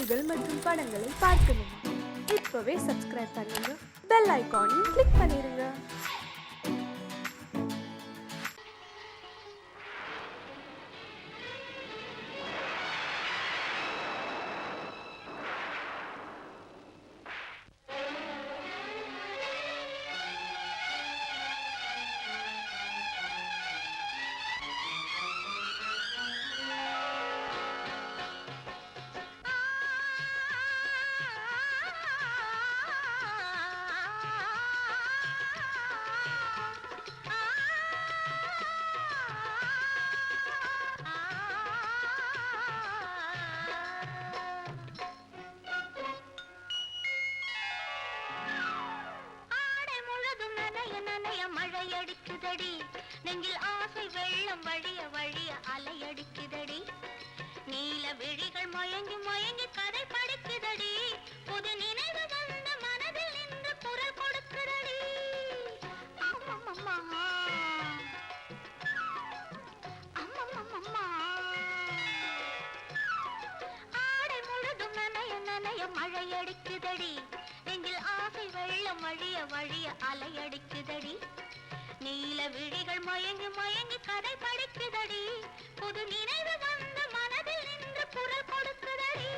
பாடல்கள் மற்றும் படங்களை பார்க்கணுமா? இப்பவே சப்ஸ்கிரைப் பண்ணுங்க, பெல் ஐகானையும் கிளிக் பண்ணிருங்க. மழையடிக்குதடி நெஞ்சில் ஆசை வெள்ளம் வழிய வழிய அலையடிக்குதடி நீல விழிகள் மயங்கி மயங்கி கதை படிக்குதடி புது நினைவு வந்த மனதில் நின்று குரல் கொடுக்குதடி அம்மம்மம்மா அம்மம்மம்மா ஆடை முழுதும் நனைய நனைய மழையடிக்குதடி நெஞ்சில் ஆசை வெள்ளம் வழிய வழிய அலையடிக்குதடி நீல விழிகள் மயங்கி மயங்கி கதை படிக்குதடி புது நினைவு வந்த மனதில் நின்று குரல் கொடுக்குதடி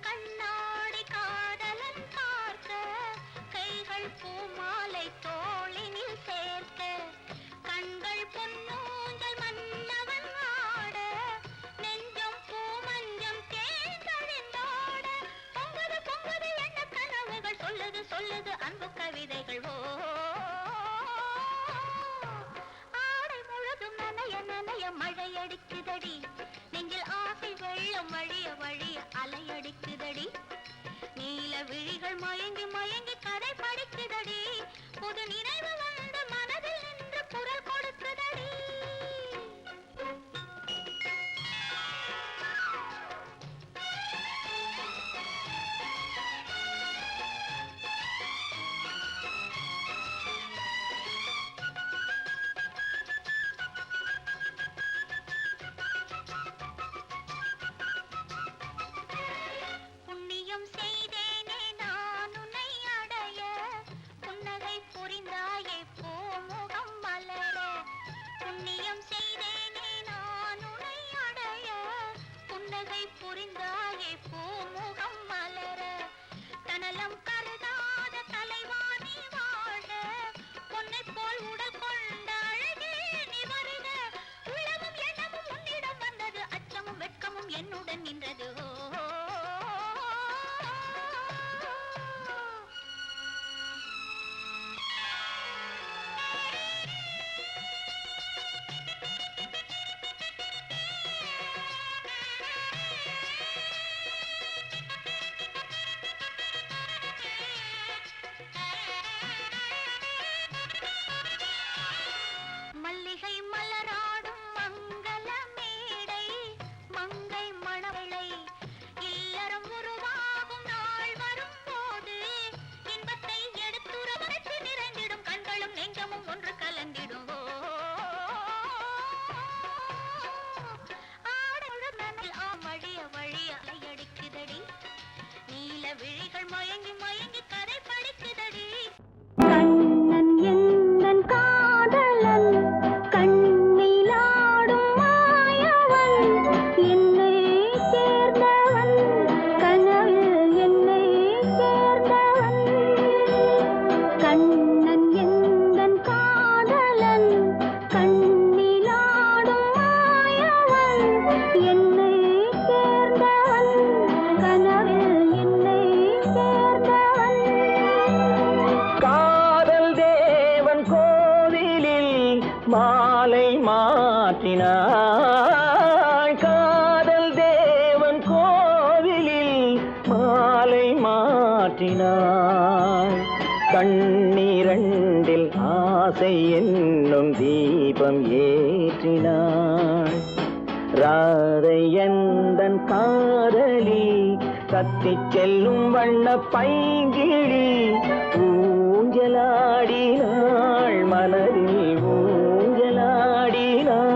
கண்ணாடி காதலன் பார்க்க கைகள் பூமாலை தோளினில் சேர்க்க கண்கள் பொன்னூஞ்சல் மன்னவன் ஆட நெஞ்சம் பூமஞ்சம் தேர்ந்தழிந்தாட பொங்குது பொங்குது எண்ண கனவுகள் சொல்லுது சொல்லுது அன்பு கவிதைகள் ஆடை முழுதும் நனைய நனைய மழையடிக்குதடி நெஞ்சில் ஆசை வெள்ளம் வழிய வழிய அலையடிக்குதடி நீல விழிகள் மயங்கி மயங்கி கதை படிக்குதடி புது நினைவு வந்த மனதில் நின்று குரல் கொடுக்குதடி புரிந்தாயே பூமுகம் மலர தனலம் கருதாத தலைவாணி வாழ பொன்னை போல் உடல் கொண்ட அழகே நீ வருக உலகம் எண்ணமும் உன்னிடம் வந்தது அச்சமும் வெட்கமும் என்னுடன் நின்றது மல்லிகை மலராடும் மங்கள மேடை மங்கை மணவளை இல்லறம் உருவாகும் நாள் வரும் போது இன்பத்தை எடுத்துறவரைத்து நிறைந்திடும் கண்களும் நெஞ்சமும் ஒன்று கலந்திடும் வழிய வழிய அலையடிக்குதடி நீல விழிகள் மயங்கி மயங்கி கதை படிக்குதடி கண்ணன் எந்தன் காதலன் கண்ணிலாடும் மாயவன் என்னை சேர்ந்தவன் கனவில் என்னை சேர்ந்தவன் கண்ணன் எந்தன் காதலன் கண்ணிலாடும் மாயவன் என்னை சேர்ந்தவன் கனவில் என்னை சேர்ந்தவன் காதல் தேவன் கோவிலில் மாலை மாற்றினாய் கண்ணிரண்டில் ஆசை என்னும் தீபம் ஏற்றினாள். ராதை எந்தன் காதலி கத்திச் செல்லும் வண்ண பைங்கிழி ஊஞ்சலாடினாள், மனதில் ஊஞ்சலாடினாள்.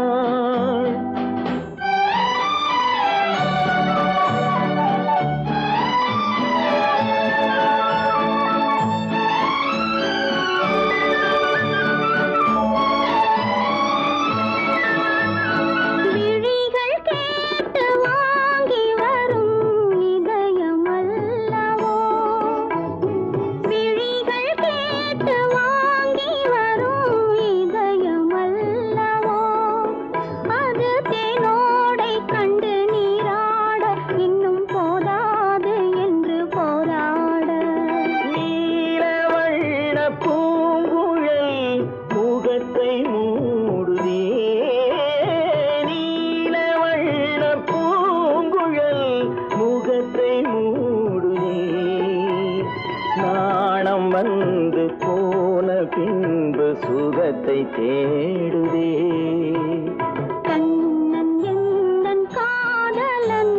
வந்து போன பின்பு சுகத்தை தேடுதே. கண்ணன் எந்தன் காதலன்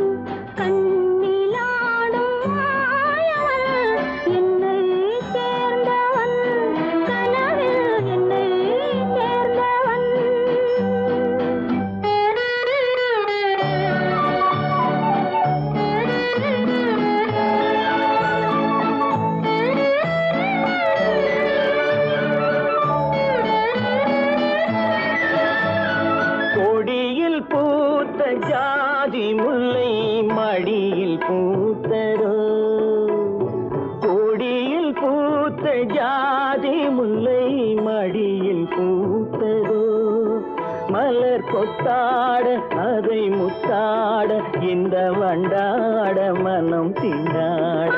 கண்ணிலாடும் மாயவன், என்னை சேர்ந்தவன் கனவில் என்னை சேர்ந்தவன். கொடியில் பூத்த ஜாதி முல்லை மடியில் பூத்தரோ, கொடியில் பூத்த ஜாதி முல்லை மடியில் பூத்தரோ. மலர் கொத்தாட அதை முத்தாட இந்த வண்டாட மனம் திண்டாட.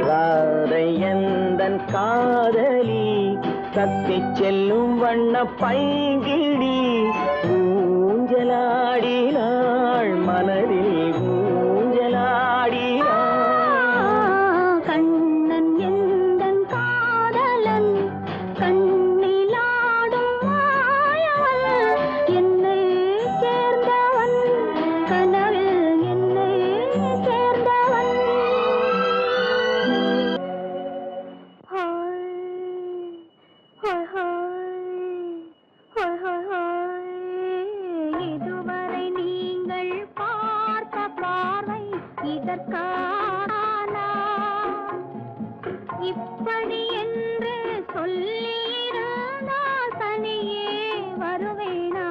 ராதை எந்தன் காதலி கத்திச் செல்லும் வண்ண பைங்கிழி ஊஞ்சலாடினாள், மனதில் ஊஞ்சலாடினாள். கண்ணன் எந்தன் காதலன் கண்ணிலாடும் மாயவன், என்னை சேர்ந்தவன் கனவில் என்னை சேர்ந்தவன். இதுவரை நீங்கள் பார்த்த பார்வை இதற்கானா? இப்படி என்று சொல்லியிருந்தால் தனியே வருவேனா?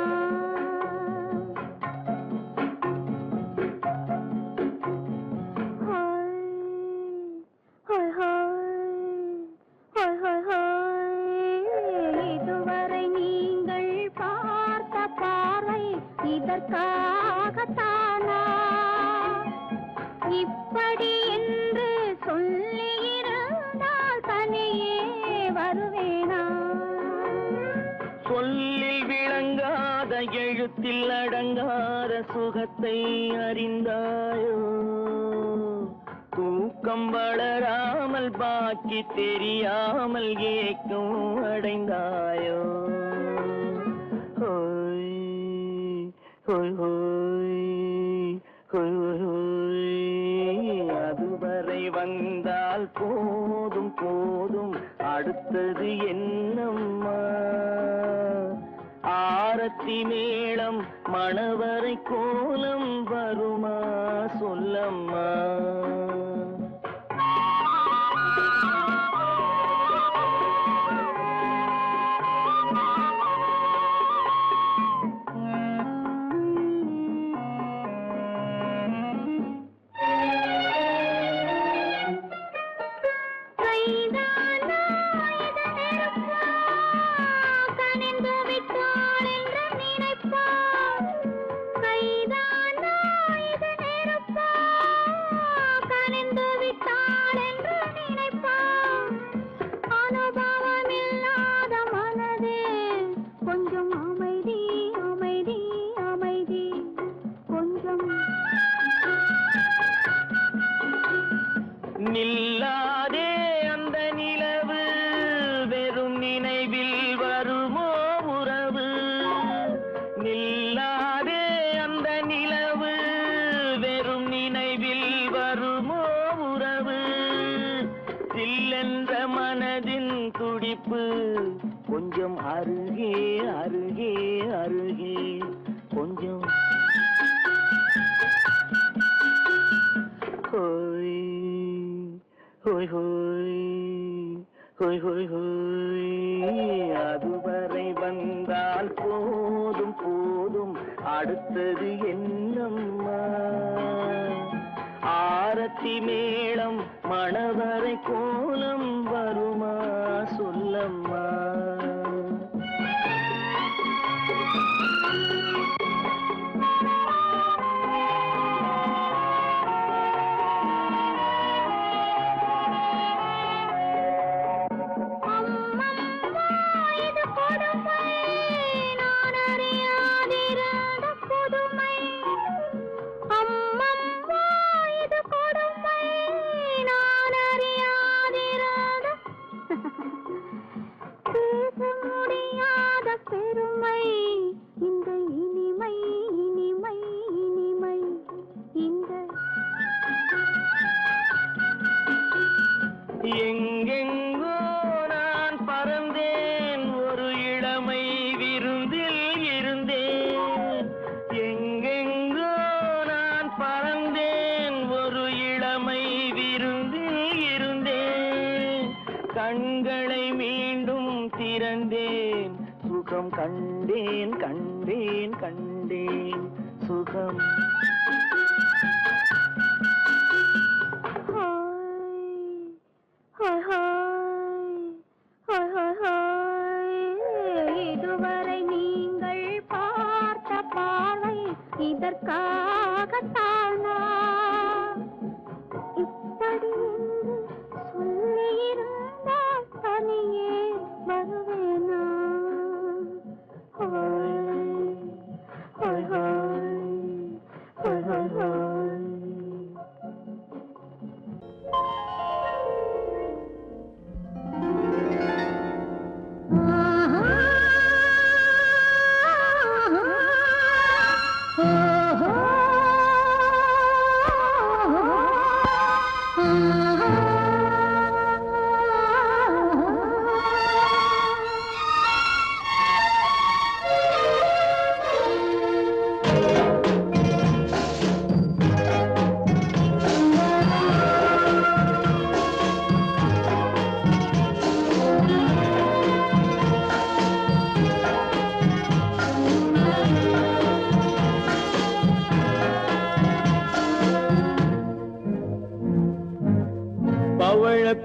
இதுவரை நீங்கள் பார்த்த பார்வை இதற்காகத்தானா? இப்படி என்று சொல்லியிருந்தால் தனியே வருவேனா? சொல்லில் விளங்காத எழுத்தில் அடங்காத சுகத்தை அறிந்தாயோ, தூக்கம் வளராமல் பாக்கி தெரியாமல் ஏக்கம் அடைந்தாயோ. ஹோய் ஹோய் ஹோய் ஹோய் ஹோய், அதுவரை வந்தால் போதும் போதும், அடுத்தது என்னம்மா? ஆரத்தி மேளம் மணவரை கோலம் வருமா சொல்லம்மா? கனிந்து விட்டாள் என்று நினைப்பாள், கைதான் துடிப்பு கொஞ்சம் அருகே அருகே அருகே கொஞ்சம் ஹோய் ஹோய் ஹோய் ஹோய் ஹோய் ஹோய் அதுவரை வந்தால் போதும் போதும் அடுத்தது என்னம்மா ஆரத்தி மேளம் மணவரை கோலம் வருமா சொல்லம்மா எங்கெங்கோ நான் பறந்தேன் ஒரு இளமை விருந்தில் இருந்தேன் எங்கெங்கோ நான் பறந்தேன் ஒரு இளமை விருந்தில் இருந்தேன் கண்களை மீண்டும் திறந்தேன் சுகம் கண்டேன் கண்டேன் கண்டேன் சுகம் இதுவரை நீங்கள் பார்த்த பார்வை இதற்காகத்தானா இப்படி சொல்லியிருந்தால் தனியே வருவேனா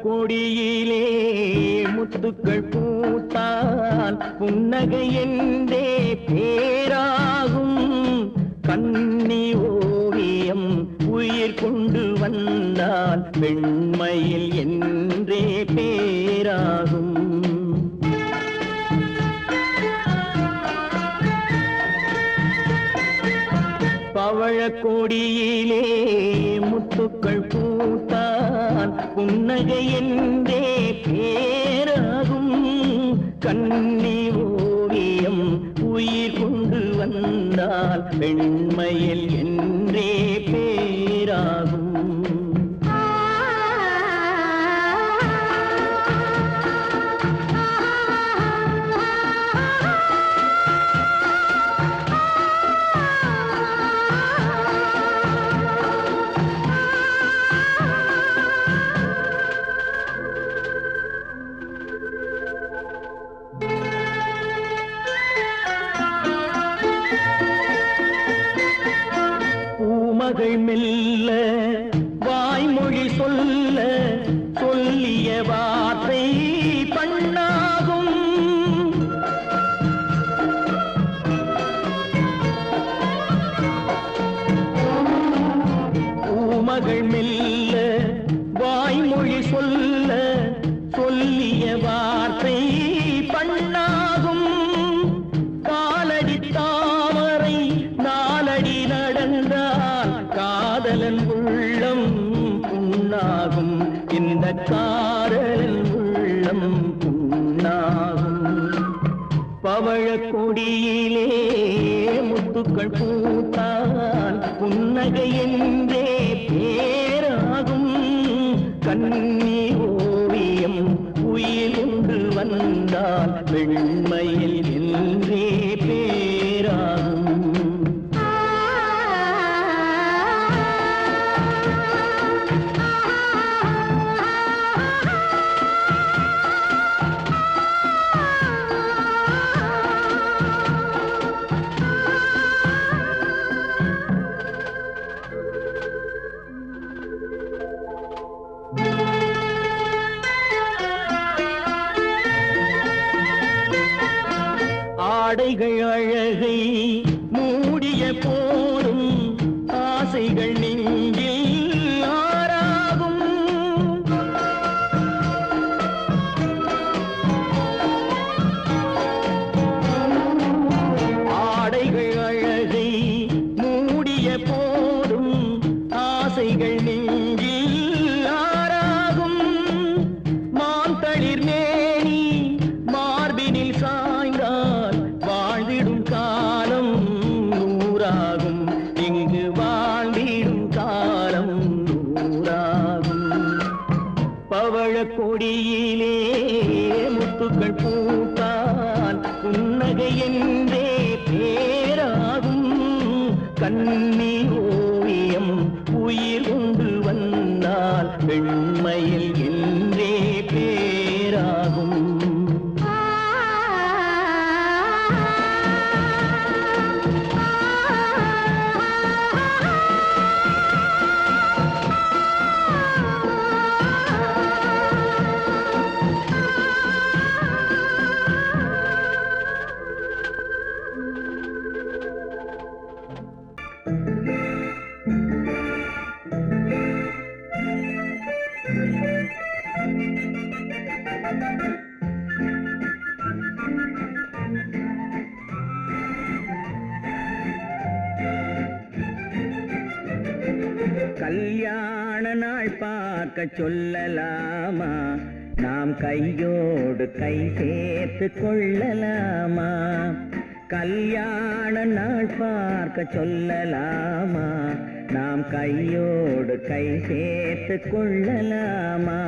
கொடியிலே முத்துக்கள் பூத்தால் புன்னகை என்றே பேராகும் கண்ணி ஓவியம் உயிர் கொண்டு வந்தால் பெண்மையில் என்றே பேராகும் பவழக்கொடியிலே முத்துக்கள் பூத்தான் புன்னகை என்றே பேராகும் கண்ணி ஓவியம் உயிர் கொண்டு வந்தால் பெண்மையில் என்றே பேராகும் மகள் மெல்ல வாய்மொழி சொல்ல சொல்லிய வார்த்தை பண்ணாகும் பூமகள் மெல்ல வாய்மொழி சொல்ல சொல்லிய வார்த்தை பண்ணாகும் காலடி தாமரை நாலடி நடந்தால் காதலன் உள்ளம் புண்ணாகும் இந்த காதலன் உள்ளம் புண்ணாகும் பவழக்கொடியிலே முத்துக்கள் பூத்தால் புன்னகை என்றே பேராகும் கண்ணி ஓவியம் உயிர் ஒன்று வந்தால் வெண்மையில் என்றே பேராகும். ஆடைகள் அழகை மூடிய போதும் ஆசைகள் நெஞ்சில் ஆறாகும். ஆடைகள் அழகை மூடிய போதும் ஆசைகள் நெஞ்சில் ஆறாகும். மாந்தளிர் மேனி மார்பினில் சாய்ந்தால் வாழ்ந்திடும் காலம் நூறாகும். இங்கு வாழ்ந்திடும் காலம் நூறாகும். பவழ கொடியிலே முத்துக்கள் பூத்தால் புன்னகை என்றே பேராகும். கண்ணி ஓவியம் உயிர் கொண்டு வந்தால் வெண்மையில் என்றே பேராகும். கல்யாண நாள் பார்க்க சொல்லலாமா? நாம் கையோடு கை சேர்த்து கொள்ளலாமா? கல்யாண நாள் பார்க்க சொல்லலாமா? நாம் கையோடு கை சேர்த்து கொள்ளலாமா?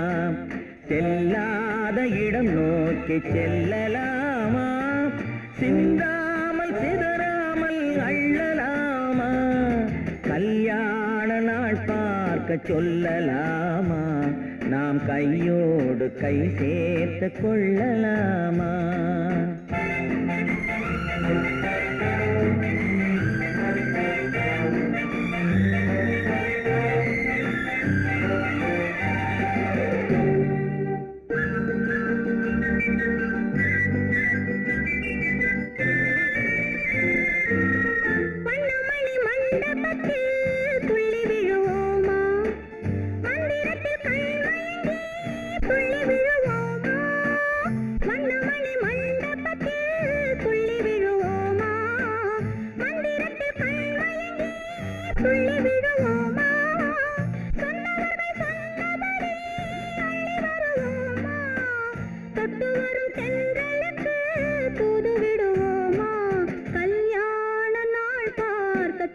செல்லாத இடம் நோக்கி செல்லலாமா? சிந்தாமல் சிதறாமல் அள்ளலாமா? கல்யாண நாள் பார்க்க சொல்லலாமா? நாம் கையோடு கை சேர்த்து கொள்ளலாமா?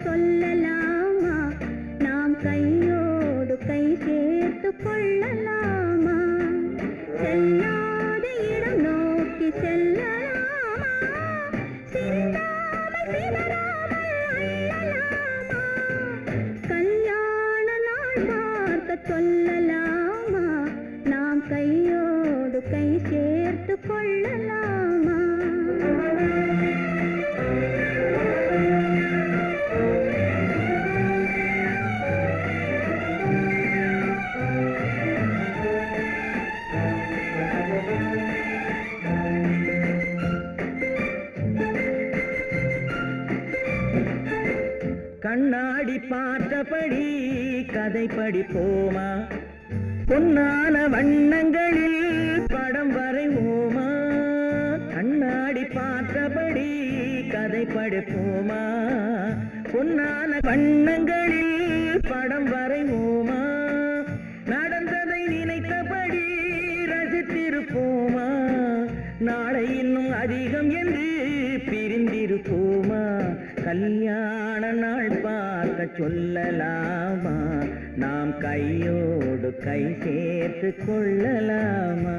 சொல்லலாமா? நாம் கையோடு கை சேர்த்து கொள்ளலாமா? செல்லாத இடம் நோக்கி செல்லலாமா? சிந்தாமல் சிதறாமல் அள்ளலாமா? கல்யாண நாள் பார்க்க சொல்லலாமா? நாம் கையோடு கை சேர்த்து கொள்ளலாமா? கண்ணாடி பார்த்தபடி கதை படிப்போமா? பொன்னான வண்ணங்களில் படம் வரைவோமா? கண்ணாடி பார்த்தபடி கதை படிப்போமா? பொன்னான வண்ணங்களில் படம் வரைவோமா? நடந்ததை நினைத்தபடி ரசித்திருப்போமா? நாளை இன்னும் அதிகம் என்று பிரிந்திருப்போமா? கல்யாண நாள் பார்க்க சொல்லலாமா? நாம் கையோடு கை சேர்த்து கொள்ளலாமா?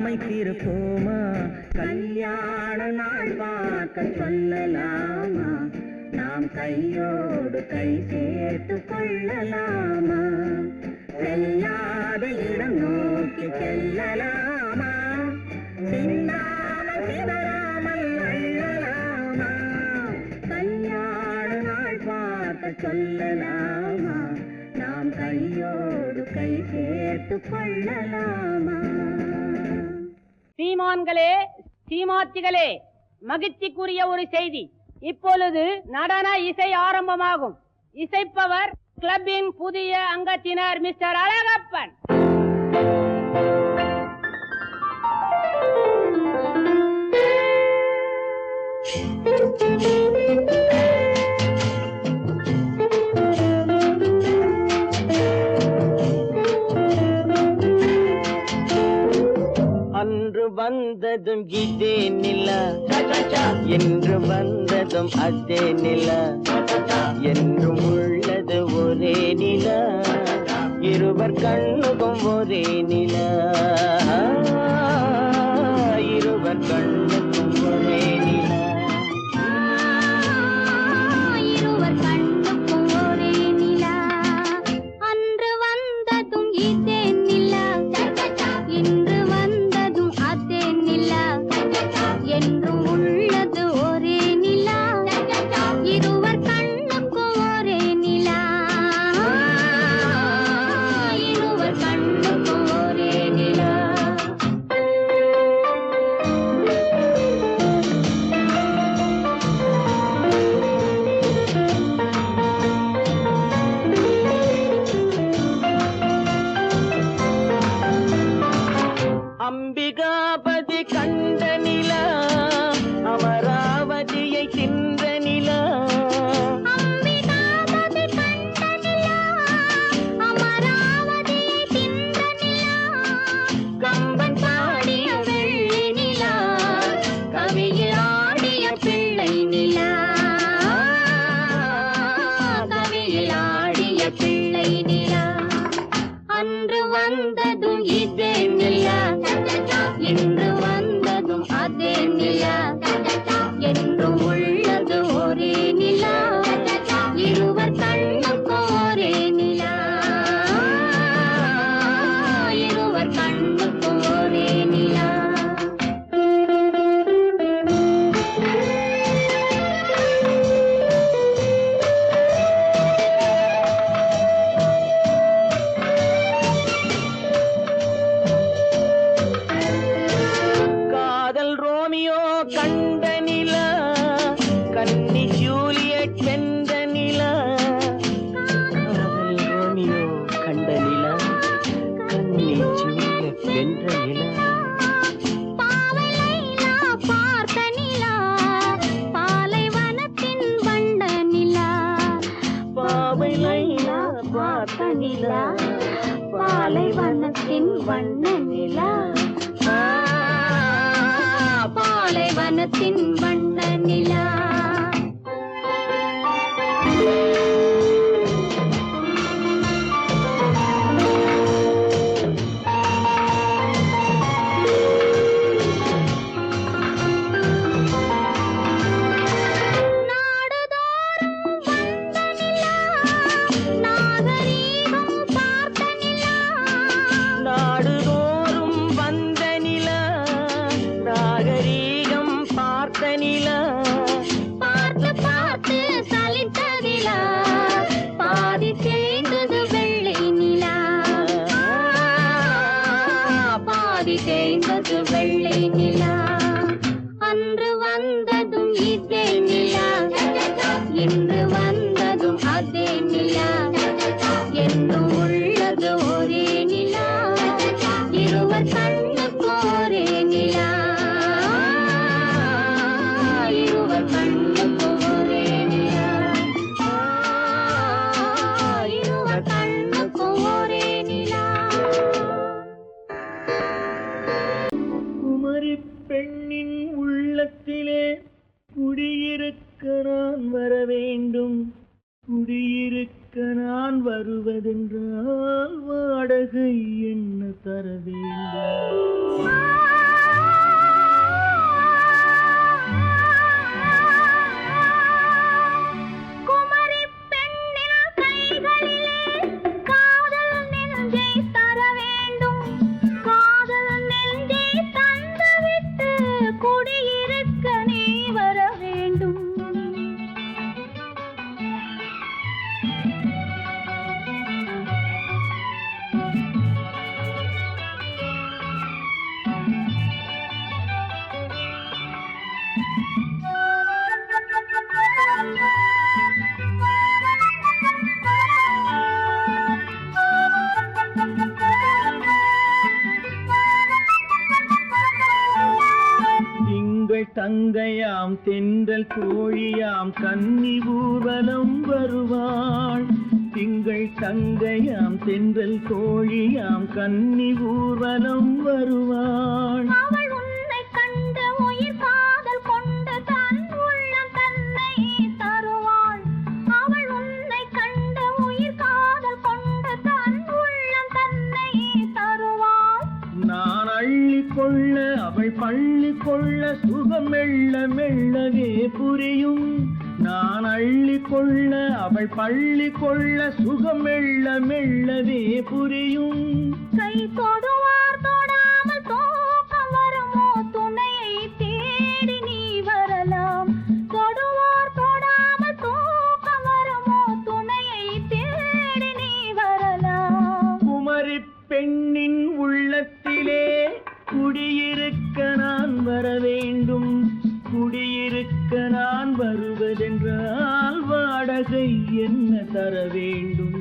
அமைத்திருப்போமா கல்யாண நாள் பார்க்க சொல்லலாமா நாம் கையோடு கை சேர்த்து கொள்ளலாமா செல்லாத இடம் நோக்கி செல்லலாமா சிந்தாமல் சிதறாமல் அள்ளலாமா கல்யாண நாள் பார்க்க சொல்லலாமா நாம் கையோடு கை சேர்த்து கொள்ளலாமா சீமான்களே சீமாத்திகளே மகிழ்ச்சிக்குரிய ஒரு செய்தி இப்பொழுது நடன இசை ஆரம்பமாகும் இசைப்பவர் கிளப்பின் புதிய அங்கத்தினர் மிஸ்டர் அழகப்பன் அன்று வந்ததும் இதே நிலா என்று வந்ததும் அதே நிலா என்றும் உள்ளது ஒரே நிலா இருவர் கண்ணுக்கும் ஒரே நிலா இருவர் கண்ணுக்கும் ஒரே நிலா இருவர் கண்ணுக்கும் ஒரே நிலா அன்று வந்ததும் இதே நிலா இன்று வந்ததும் அதே நிலா என்றும் உள்ளது ஒரே நிலா இருவர் கண்ணுக்கும் ஒரே நிலா இருவர் கண்ணுக்கும் ஒரே நிலா அம்பிகாபதி கண்ட நிலா அமராவதியை தின்ற நிலா அம்பிகாபதி கண்ட நிலா அமராவதியை தின்ற நிலா கம்பன் பாடிய வெள்ளி நிலா கவியில் ஆடிய பிள்ளை நிலா கவியில் ஆடிய பிள்ளை நிலா அன்று வந்ததும் இதே நிலா இன்று வந்ததும் அதே நிலா என்றும் உள்ளது ஒரே நிலா இருவர் கண்ணுக்கும் ஒரே நிலா இருவர் கண்ணுக்கும் ஒரே நிலா காதல் ரோமியோ கண்ட நிலா கன்னி ஜூலியட் வென்ற நிலா காதல் ரோமியோ கண்ட நிலா கன்னி ஜூலியட் வென்ற நிலா பாவை லைலா பார்த்த நிலா பாலைவனத்தின் வண்ட நிலா பாவை லைலா பார்த்த நிலா பாலைவனத்தின் வண்ண நிலா பாலைவனத்தின் வண்ண நிலா நாடுதோறும் வந்த நிலா நாகரீகம் பார்த்த நிலா நாடுதோறும் வந்த நிலா நாகரீகம் பார்த்த நிலா பார்த்து பார்த்து சலித்ததிலா பாதி தேய்ந்தது வெள்ளை நிலா பாதி தேய்ந்தது வெள்ளை நிலா அன்று வந்ததும் இதே நிலா இன்று வந்ததும் அதே நிலா என்றும் உள்ளது ஒரே நிலா இருவர் கண்ணுக்கு ஒரே நிலா இருவர் கண்ணுக்கு ஒரே நிலா இருவர் கண்ணுக்கு ஒரே நிலா குமரி பெண்ணின் உள்ளத்திலே குடியிருக்க நான் வர வேண்டும் குடியிருக்க நான் வருவதென்றால் வாடகை என்ன தர வேண்டும் தங்கையாம் தென்றல் தோழியாம் கன்னி ஊர்வலம் வருவாள். திங்கள் தங்கையாம் தென்றல் தோழியாம் கன்னி ஊர்வலம் வருவாள். அவள் உன்னை கண்டு உயிர் காதல் கொண்டு தன் உள்ளம் தன்னை தருவாள். அவள் உன்னை கண்டு உயிர் காதல் கொண்டு தன் உள்ளம் தன்னை தருவாள். நான் அள்ளி கொள்ள அவள் பள்ளி கொள்ள சுகம் மெல்ல மெல்லவே புரியும். நான் அள்ளி கொள்ள அவள் பள்ளி கொள்ள சுகம் மெல்ல மெல்லவே புரியும். கை தொடுவார் தொடாமல் தூக்கம் வருமோ துணையை தேடி நீ வரலாம். தொடுவார் தொடாமல் தூக்கம் வருமோ துணையை தேடி நீ வரலாம். குமரி பெண்ணின் உள்ளத்திலே குடியிருக்க நான் வர வேண்டும். குடியிருக்க நான் வருவதென்றால் வாடகை என்ன தர வேண்டும்?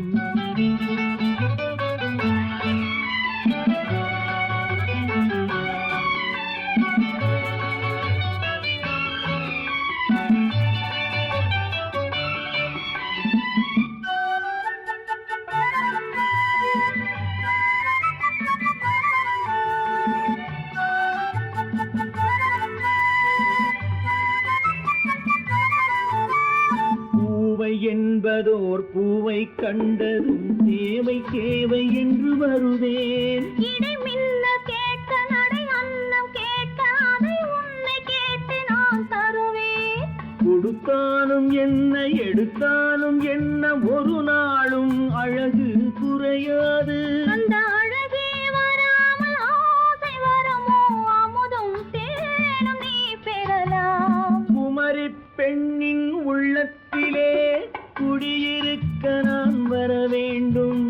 என்பதோர் பூவை கண்டதும் தேவை தேவை என்று வருவேன். இடை மின்ன கேட்க நடை அன்னம் கேட்க அதை உன்னை கேட்டு நான் தருவேன். கொடுத்தாலும் என்ன எடுத்தாலும் என்ன ஒரு நாளும் அழகு குறையாது. அந்த அழகே வராமல் ஆசை வரமோ அமுதும் தேனும் நீ பெறலாம். குமரி பெண்ணின் உள்ளத்திலே குடியிருக்க நான் வர வேண்டும்.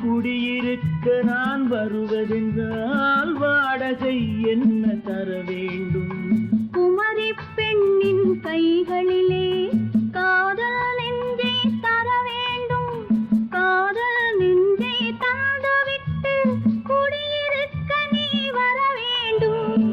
குடியிருக்க நான் வருவதென்றால் வாடகை என்ன தர வேண்டும்? குமரி பெண்ணின் கைகளிலே காதல் நெஞ்சை தர வேண்டும். காதல் நெஞ்சை தந்துவிட்டு குடியிருக்க நீ வர வேண்டும்.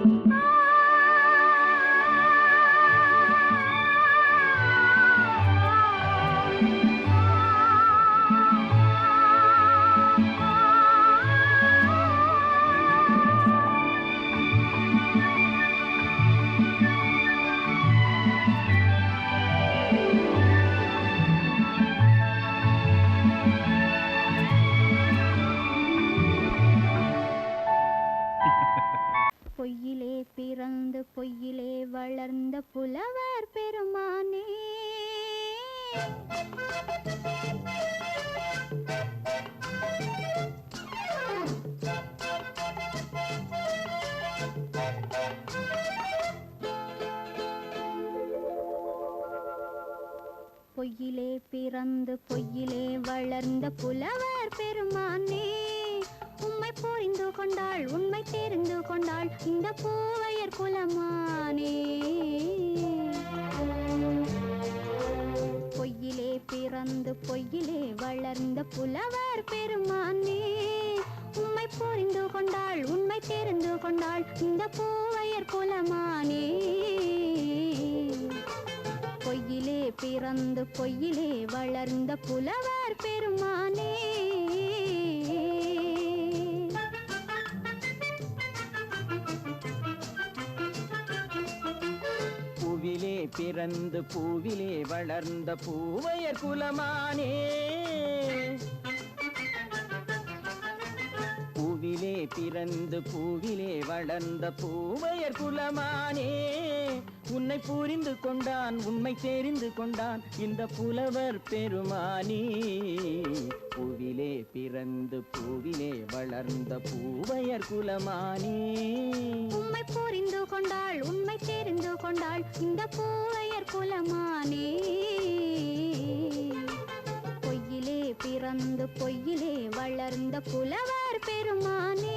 பொய்யிலே பிறந்து பொய்யிலே வளர்ந்த புலவர் பெருமானே. பொய்யிலே பிறந்து பொய்யிலே வளர்ந்த புலவர் பெருமானே. உம்மை புரிந்து கொண்டாள் உண்மை தெரிந்து கொண்டாள் இந்த பூவையர் குலமானே. பொய்யிலே பிறந்து பொய்யிலே வளர்ந்த புலவர் பெருமானே. உம்மை புரிந்து கொண்டாள் உண்மை தெரிந்து கொண்டாள் இந்த பூவையர் குலமானே. பொய்யிலே பிறந்து பொய்யிலே வளர்ந்த புலவர் பெருமானே. பூவிலே பிறந்து பூவிலே வளர்ந்த பூவையர் குலமானே. பூவிலே பிறந்து பூவிலே வளர்ந்த பூவையர் குலமானே. உன்னை புரிந்து கொண்டான் உண்மை தெரிந்து கொண்டான் இந்த புலவர் பெருமானே. பூவிலே பிறந்து பூவிலே வளர்ந்த பூவையர் குலமானே. உம்மை புரிந்து கொண்டாள் உண்மை தெரிந்து கொண்டாள் இந்த பூவையர் குலமானே. பொய்யிலே பிறந்து பொய்யிலே வளர்ந்த புலவர் பெருமானே.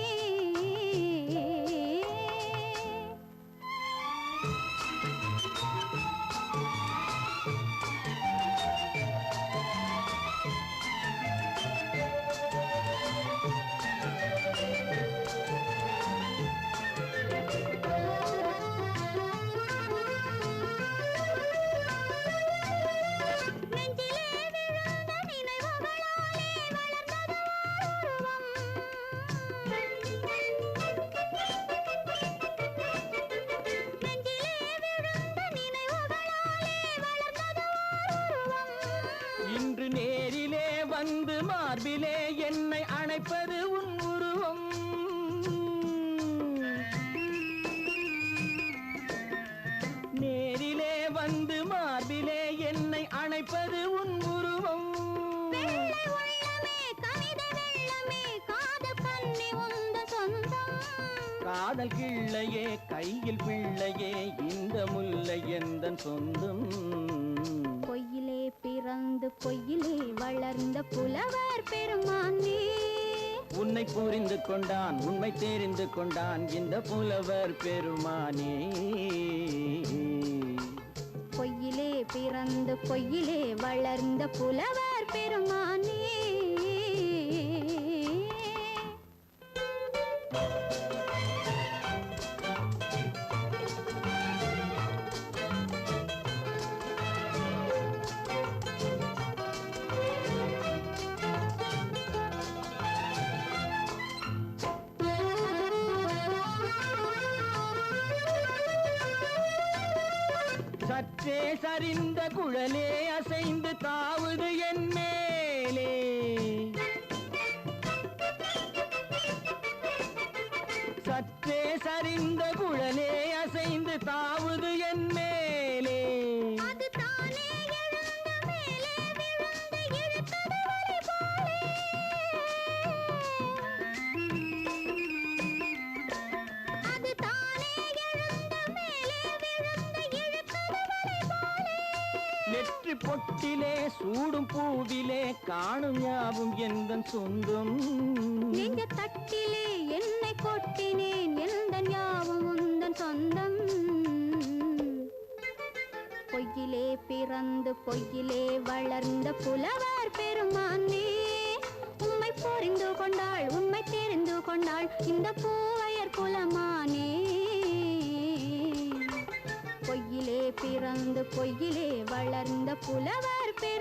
காதல் கிள்ளையே கையில் பிள்ளையே இந்த முல்லை எந்தன் சொந்தம். பொய்யிலே பிறந்து பொய்யிலே வளர்ந்த புலவர் பெருமானே. உன்னை புரிந்து கொண்டான் உண்மை தெரிந்து கொண்டான் இந்த புலவர் பெருமானே. பொய்யிலே பிறந்து பொய்யிலே வளர்ந்த புலவர் பெருமானே. சற்றே சரிந்த குழலே அசைந்து தாவுது என் மேலே. சற்றே சரிந்த குழலே அசைந்து தாவுது என் மேலே. அது தானே எழுந்த மேலே விழுந்து இழுத்தது வலி போலே. அது தானே எழுந்த மேலே விழுந்து இழுத்தது வலி போலே. நெற்றி பொட்டிலே சூடும் பூவிலே காணும் யாவும் எந்தன் சொந்தம். நெஞ்ச தட்டிலே என்னை கொட்டினேன் எந்தன் யாவும் உந்தன் சொந்தம். பொய்யிலே பிறந்து பொய்யிலே வளர்ந்த புலவர் பெருமானே. உம்மை புரிந்து கொண்டாள் உண்மை தெரிந்து கொண்டாள் இந்த பூவையர் குலமானே. பொய்யிலே பிறந்து பொய்யிலே வளர்ந்த புலவர் பெருமானே.